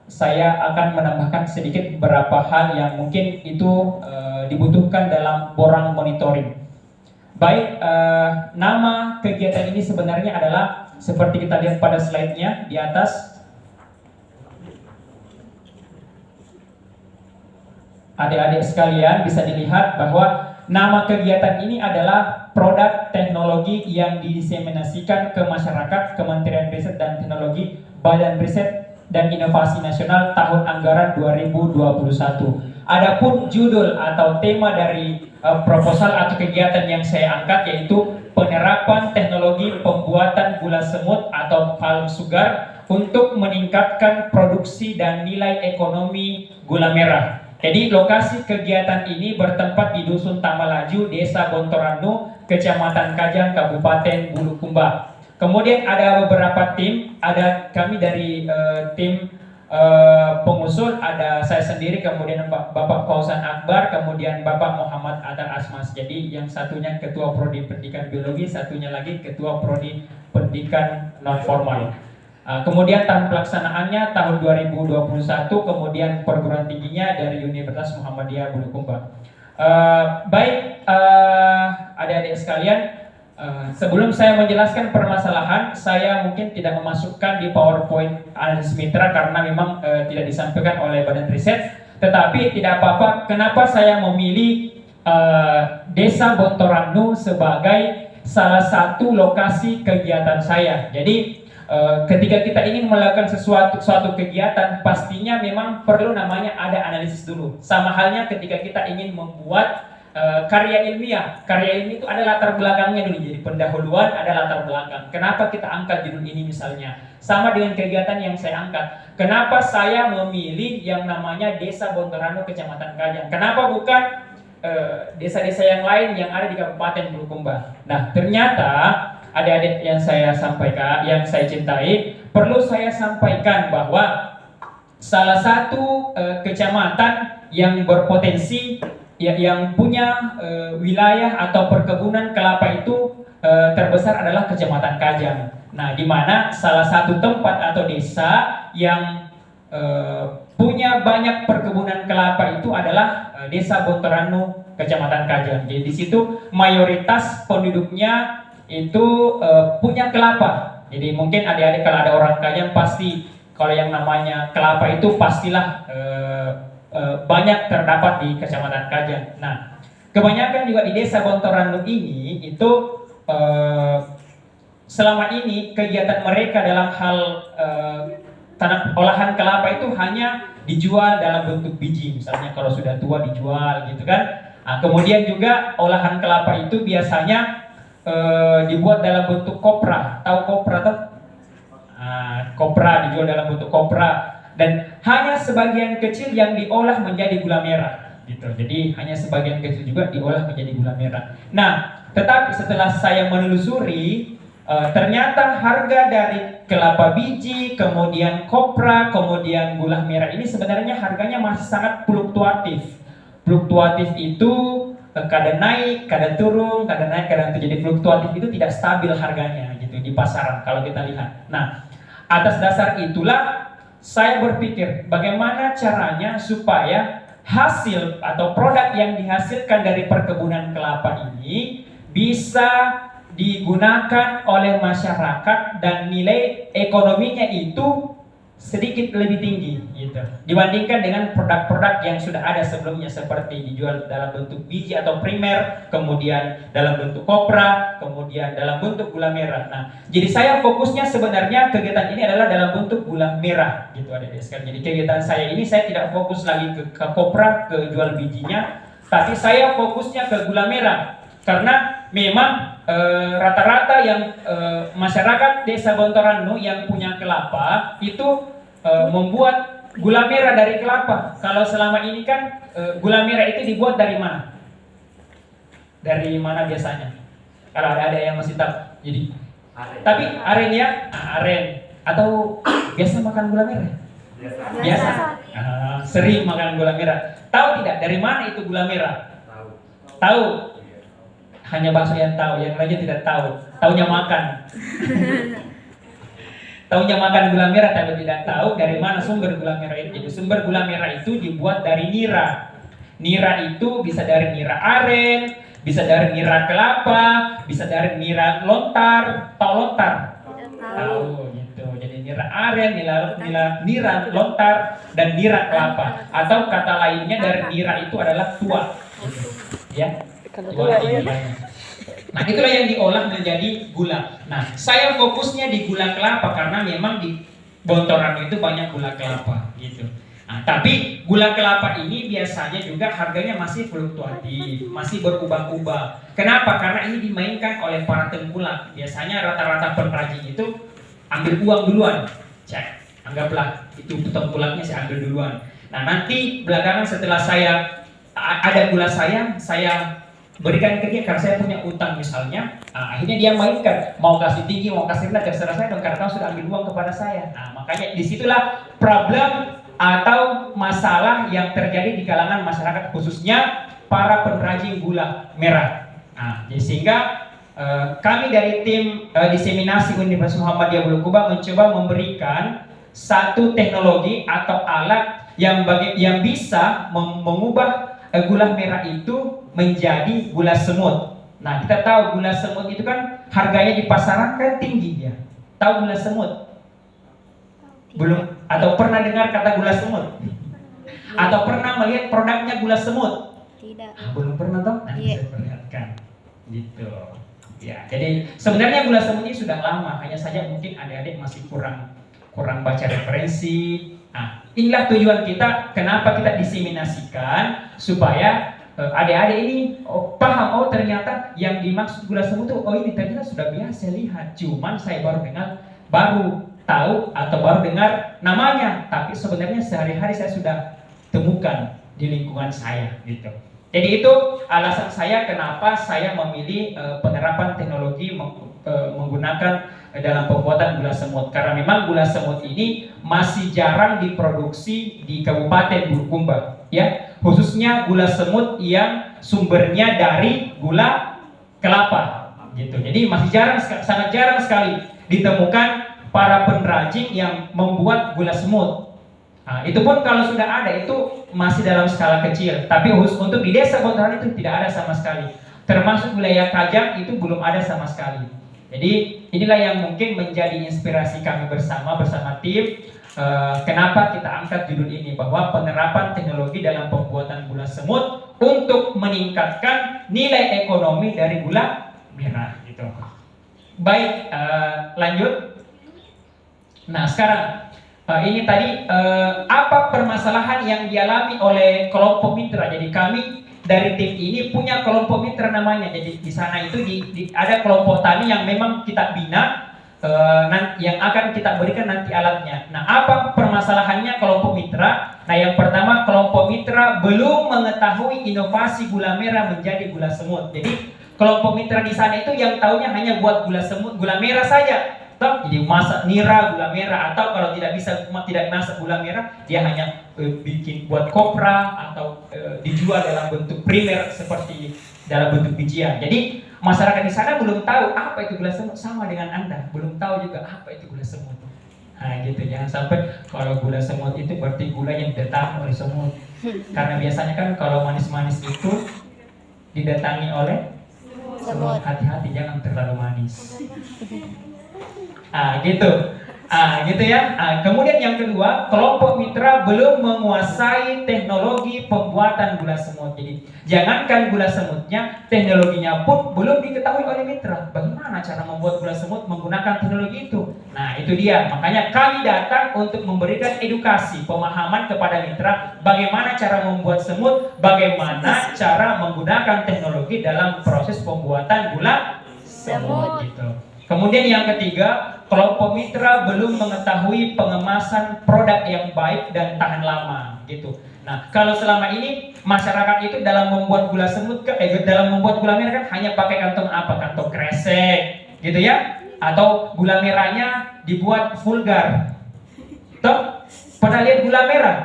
saya akan menambahkan sedikit beberapa hal yang mungkin itu dibutuhkan dalam borang monitoring. Baik, nama kegiatan ini sebenarnya adalah seperti kita lihat pada slide-nya di atas. Adik-adik sekalian bisa dilihat bahwa nama kegiatan ini adalah produk teknologi yang didiseminasikan ke masyarakat Kementerian Riset dan Teknologi Badan Riset dan Inovasi Nasional tahun anggaran 2021. Adapun judul atau tema dari proposal atau kegiatan yang saya angkat yaitu penerapan teknologi pembuatan gula semut atau palm sugar untuk meningkatkan produksi dan nilai ekonomi gula merah. Jadi lokasi kegiatan ini bertempat di Dusun Tamalaju, Desa Bontoranu, Kecamatan Kajang, Kabupaten Bulukumba. Kemudian ada beberapa tim, ada kami dari tim pengusul, ada saya sendiri, kemudian Bapak Fauzan Akbar, kemudian Bapak Muhammad Adar Asmas. Jadi yang satunya Ketua Prodi Pendidikan Biologi, satunya lagi Ketua Prodi Pendidikan Non Formal. Kemudian tahun pelaksanaannya tahun 2021, kemudian perguruan tingginya dari Universitas Muhammadiyah Bulukumba. Baik, adik-adik sekalian, sebelum saya menjelaskan permasalahan, saya mungkin tidak memasukkan di PowerPoint analisis mitra karena memang tidak disampaikan oleh Badan Riset. Tetapi tidak apa-apa, kenapa saya memilih Desa Bontoranu sebagai salah satu lokasi kegiatan saya. Jadi ketika kita ingin melakukan suatu kegiatan, pastinya memang perlu namanya ada analisis dulu. Sama halnya ketika kita ingin membuat karya ilmiah. Karya ilmiah itu ada latar belakangnya dulu. Jadi pendahuluan ada latar belakang. Kenapa kita angkat judul ini misalnya? Sama dengan kegiatan yang saya angkat. Kenapa saya memilih yang namanya Desa Bontoranu, Kecamatan Kajang? Kenapa bukan desa-desa yang lain yang ada di Kabupaten Bulukumba? Nah, ternyata adik-adik yang saya sampaikan, yang saya cintai, perlu saya sampaikan bahwa salah satu kecamatan yang berpotensi, yang punya wilayah atau perkebunan kelapa itu terbesar adalah Kecamatan Kajang. Nah, di mana salah satu tempat atau desa yang punya banyak perkebunan kelapa itu adalah Desa Bontoranu, Kecamatan Kajang. Jadi di situ mayoritas penduduknya itu punya kelapa. Jadi mungkin adik-adik kalau ada orang Kajang pasti kalau yang namanya kelapa itu pastilah banyak terdapat di Kecamatan Kajang. Nah, kebanyakan juga di Desa Bontoranu ini itu selama ini kegiatan mereka dalam hal tanah olahan kelapa itu hanya dijual dalam bentuk biji, misalnya kalau sudah tua dijual gitu kan. Nah, kemudian juga olahan kelapa itu biasanya dibuat dalam bentuk kopra. Tahu kopra tuh? Kopra dijual dalam bentuk kopra, dan hanya sebagian kecil yang diolah menjadi gula merah gitu. Jadi hanya sebagian kecil juga diolah menjadi gula merah. Nah, tetapi setelah saya menelusuri, ternyata harga dari kelapa biji, kemudian kopra, kemudian gula merah ini sebenarnya harganya masih sangat fluktuatif. Fluktuatif itu kadang naik, kadang turun, kadang naik, kadang turun. Jadi fluktuatif itu tidak stabil harganya gitu di pasaran kalau kita lihat. Nah, atas dasar itulah saya berpikir bagaimana caranya supaya hasil atau produk yang dihasilkan dari perkebunan kelapa ini bisa digunakan oleh masyarakat dan nilai ekonominya itu sedikit lebih tinggi gitu dibandingkan dengan produk-produk yang sudah ada sebelumnya, seperti dijual dalam bentuk biji atau primer, kemudian dalam bentuk kopra, kemudian dalam bentuk gula merah. Nah, jadi saya fokusnya sebenarnya kegiatan ini adalah dalam bentuk gula merah gitu adik-adik sekalian. Jadi kegiatan saya ini saya tidak fokus lagi ke kopra, ke jual bijinya, tapi saya fokusnya ke gula merah karena memang rata-rata yang masyarakat Desa Bontoranu yang punya kelapa itu membuat gula merah dari kelapa. Kalau selama ini kan gula merah itu dibuat dari mana? Dari mana biasanya? Kalau ada yang masih tahu. Jadi aren. Tapi aren ya, aren. Atau biasa makan gula merah? Biasa. Sering makan gula merah. Tahu tidak dari mana itu gula merah? Tahu. Hanya bakso yang tahu, yang lainnya tidak tahu. Taunya makan. Taunya makan gula merah tapi tidak tahu dari mana sumber gula merah itu. Jadi sumber gula merah itu dibuat dari nira. Nira itu bisa dari nira aren, bisa dari nira kelapa, bisa dari nira lontar. Tahu lontar? Tahu gitu. Jadi nira aren, nira lontar, dan nira kelapa. Atau kata lainnya dari nira itu adalah tua. Gitu. Ya. Tua Nah, itulah yang diolah menjadi gula. Nah, saya fokusnya di gula kelapa karena memang di Bontoran itu banyak gula kelapa gitu. Nah, tapi gula kelapa ini biasanya juga harganya masih fluktuatif, masih berubah-ubah. Kenapa? Karena ini dimainkan oleh para tengkulak. Biasanya rata-rata pengrajin itu ambil uang duluan. Cek, anggaplah itu tengkulaknya saya ambil duluan. Nah, nanti belakangan setelah saya ada gula saya berikan ke dia karena saya punya utang misalnya. Nah, akhirnya dia mainkan, mau kasih tinggi, mau kasih rendah, terserah saya dong karena kamu sudah ambil uang kepada saya. Nah, makanya disitulah problem atau masalah yang terjadi di kalangan masyarakat, khususnya para pengrajin gula merah. Nah, jadi sehingga kami dari tim diseminasi Universitas Muhammadiyah Bulukumba mencoba memberikan satu teknologi atau alat yang bisa mengubah gula merah itu menjadi gula semut. Nah, kita tahu gula semut itu kan harganya di pasaran kan tinggi ya. Tahu gula semut? Belum? Atau pernah dengar kata gula semut? Atau pernah melihat produknya gula semut? Tidak. Belum pernah toh? Nanti saya perlihatkan. Gitu. Ya, jadi sebenarnya gula semut ini sudah lama, hanya saja mungkin adik-adik masih kurang baca referensi. Nah, inilah tujuan kita, kenapa kita diseminasikan supaya adik-adik ini paham, ternyata yang dimaksud gula semut itu, ini ternyata sudah biasa lihat, cuman saya baru tahu atau baru dengar namanya, tapi sebenarnya sehari-hari saya sudah temukan di lingkungan saya gitu. Jadi itu alasan saya kenapa saya memilih penerapan teknologi menggunakan dalam pembuatan gula semut, karena memang gula semut ini masih jarang diproduksi di Kabupaten Bulukumba ya, khususnya gula semut yang sumbernya dari gula kelapa gitu. Jadi masih sangat jarang sekali ditemukan para pengrajin yang membuat gula semut. Nah, itu pun kalau sudah ada itu masih dalam skala kecil, tapi khusus untuk di desa Bontoran itu tidak ada sama sekali. Termasuk wilayah Kajang itu belum ada sama sekali. Jadi inilah yang mungkin menjadi inspirasi kami bersama tim. Kenapa kita angkat judul ini, bahwa penerapan teknologi dalam pembuatan gula semut untuk meningkatkan nilai ekonomi dari gula merah gitu. Baik, lanjut. Nah, sekarang ini tadi apa permasalahan yang dialami oleh kelompok mitra. Jadi kami dari tim ini punya kelompok mitra namanya. Jadi di sana itu ada kelompok tani yang memang kita bina, yang akan kita berikan nanti alatnya. Nah, apa permasalahannya kelompok mitra? Nah, yang pertama, kelompok mitra belum mengetahui inovasi gula merah menjadi gula semut. Jadi kelompok mitra di sana itu yang taunya hanya buat gula semut, gula merah saja. Jadi masak nira gula merah, atau kalau tidak masak gula merah, dia hanya bikin buat kopra atau dijual dalam bentuk primer seperti dalam bentuk bijian. Jadi masyarakat di sana belum tahu apa itu gula semut, sama dengan Anda belum tahu juga apa itu gula semut. Nah gitu, jangan sampai kalau gula semut itu berarti gula yang didatangi oleh semut. Karena biasanya kan kalau manis-manis itu didatangi oleh semut. Hati-hati, jangan terlalu manis. Gitu ya. Kemudian yang kedua, kelompok mitra belum menguasai teknologi pembuatan gula semut. Jadi jangankan gula semutnya, teknologinya pun belum diketahui oleh mitra. Bagaimana cara membuat gula semut menggunakan teknologi itu? Nah, itu dia. Makanya kami datang untuk memberikan edukasi, pemahaman kepada mitra bagaimana cara membuat semut, bagaimana cara menggunakan teknologi dalam proses pembuatan gula semut gitu. Kemudian yang ketiga, kelompok mitra belum mengetahui pengemasan produk yang baik dan tahan lama gitu. Nah, kalau selama ini masyarakat itu dalam membuat gula semut dalam membuat gula merah kan hanya pakai kantong apa? Kantong kresek gitu ya. Atau gula merahnya dibuat vulgar. Toh? Pernah lihat gula merah?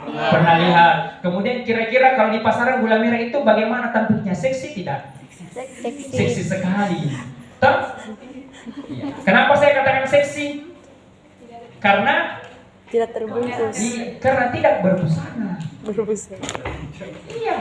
Pernah lihat. Kemudian kira-kira kalau di pasaran gula merah itu bagaimana tampilnya? Seksi tidak? Seksi sekali. Toh? Ya. Kenapa saya katakan seksi? Karena Tidak terbungkus. karena tidak berbusana. Berbusana. Iya.